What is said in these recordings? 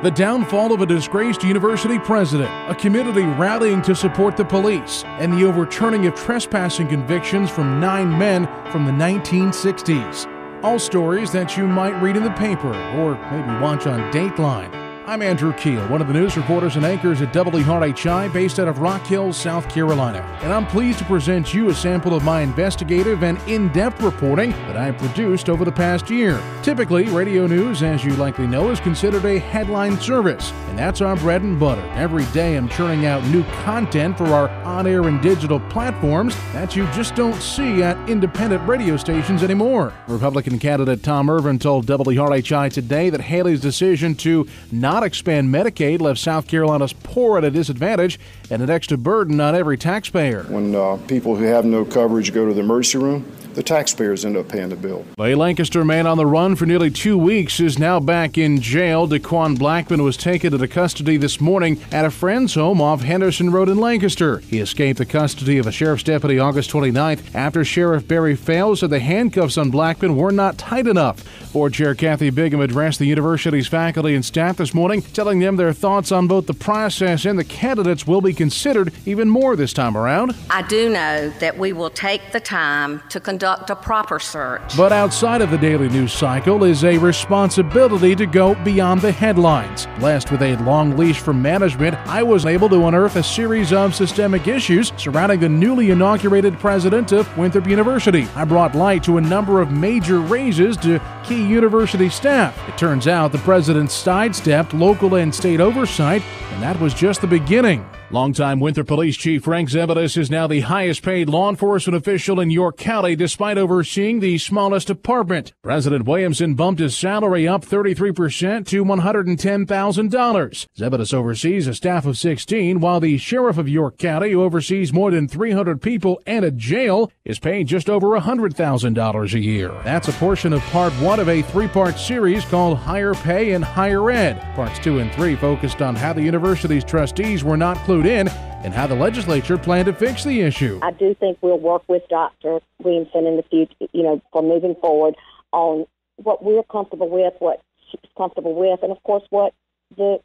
The downfall of a disgraced university president, a community rallying to support the police, and the overturning of trespassing convictions from 9 men from the 1960s. All stories that you might read in the paper or maybe watch on Dateline. I'm Andrew Kiel, one of the news reporters and anchors at WHRHI based out of Rock Hill, South Carolina. And I'm pleased to present you a sample of my investigative and in-depth reporting that I have produced over the past year. Typically, radio news, as you likely know, is considered a headline service, and that's our bread and butter. Every day I'm churning out new content for our on-air and digital platforms that you just don't see at independent radio stations anymore. Republican candidate Tom Irvin told WHRHI today that Haley's decision to not expand Medicaid left South Carolina's poor at a disadvantage and an extra burden on every taxpayer. When people who have no coverage go to the emergency room, the taxpayers end up paying the bill. A Lancaster man on the run for nearly 2 weeks is now back in jail. Daquan Blackman was taken into custody this morning at a friend's home off Henderson Road in Lancaster. He escaped the custody of a sheriff's deputy August 29th after Sheriff Barry Fales said the handcuffs on Blackman were not tight enough. Board Chair Kathy Bigham addressed the university's faculty and staff this morning, telling them their thoughts on both the process and the candidates will be considered even more this time around. I do know that we will take the time to conduct a proper search. But outside of the daily news cycle is a responsibility to go beyond the headlines. Blessed with a long leash from management, I was able to unearth a series of systemic issues surrounding the newly inaugurated president of Winthrop University. I brought light to a number of major raises to key university staff. It turns out the president sidestepped local and state oversight, and that was just the beginning. Longtime Winthrop Police Chief Frank Zebedes is now the highest paid law enforcement official in York County despite overseeing the smallest department. President Williamson bumped his salary up 33% to $110,000. Zebedes oversees a staff of 16, while the sheriff of York County, who oversees more than 300 people and a jail, is paid just over $100,000 a year. That's a portion of part 1 of a 3-part series called Higher Pay and Higher Ed. Parts 2 and 3 focused on how the university's trustees were not clued in and how the legislature planned to fix the issue. I do think we'll work with Dr. Williamson in the future, for moving forward on what we're comfortable with, what she's comfortable with, and of course what the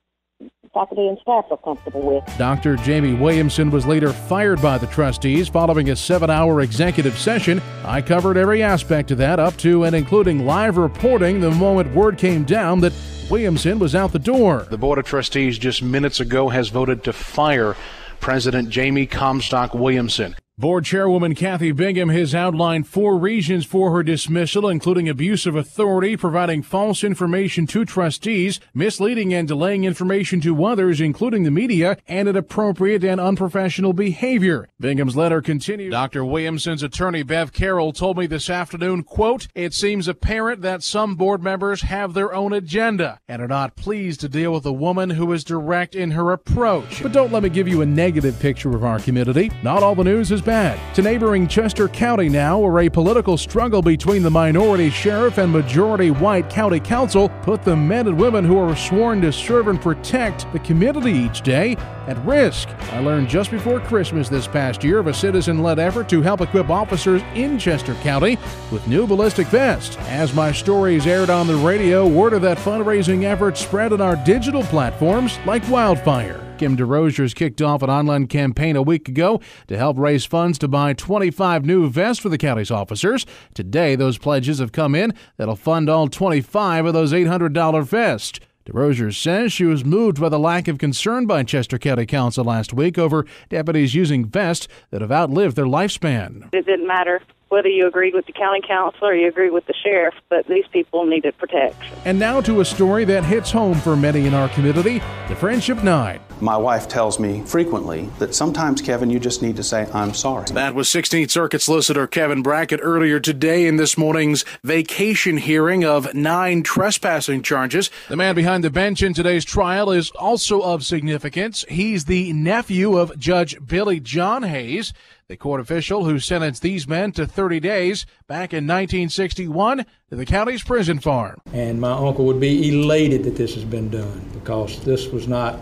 faculty and staff are comfortable with. Dr. Jamie Williamson was later fired by the trustees following a 7-hour executive session. I covered every aspect of that, up to and including live reporting the moment word came down that Williamson was out the door. The Board of Trustees just minutes ago has voted to fire President Jamie Comstock Williamson. Board Chairwoman Kathy Bigham has outlined 4 reasons for her dismissal, including abuse of authority, providing false information to trustees, misleading and delaying information to others, including the media, and inappropriate and unprofessional behavior. Bingham's letter continued. Dr. Williamson's attorney, Bev Carroll, told me this afternoon, quote, "It seems apparent that some board members have their own agenda and are not pleased to deal with a woman who is direct in her approach. But don't let me give you a negative picture of our community. Not all the news is bad. To neighboring Chester County now, where a political struggle between the minority sheriff and majority white county council put the men and women who are sworn to serve and protect the community each day at risk. I learned just before Christmas this past year of a citizen-led effort to help equip officers in Chester County with new ballistic vests. As my stories aired on the radio, word of that fundraising effort spread on our digital platforms like wildfire. Kim DeRozier's kicked off an online campaign a week ago to help raise funds to buy 25 new vests for the county's officers. Today, those pledges have come in that'll fund all 25 of those $800 vests. DeRozier says she was moved by the lack of concern by Chester County Council last week over deputies using vests that have outlived their lifespan. It didn't matter whether you agreed with the county council or you agreed with the sheriff, but these people needed protection. And now to a story that hits home for many in our community, the Friendship Night. My wife tells me frequently that sometimes, Kevin, you just need to say, I'm sorry. That was 16th Circuit Solicitor Kevin Brackett earlier today in this morning's vacation hearing of 9 trespassing charges. The man behind the bench in today's trial is also of significance. He's the nephew of Judge Billy John Hayes, the court official who sentenced these men to 30 days back in 1961 to the county's prison farm. And my uncle would be elated that this has been done, because this was not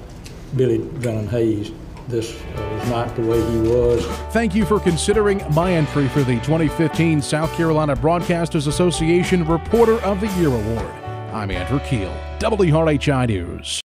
Billy John Hayes. This was not the way he was. Thank you for considering my entry for the 2015 South Carolina Broadcasters Association Reporter of the Year Award. I'm Andrew Kiel, WHRHI News.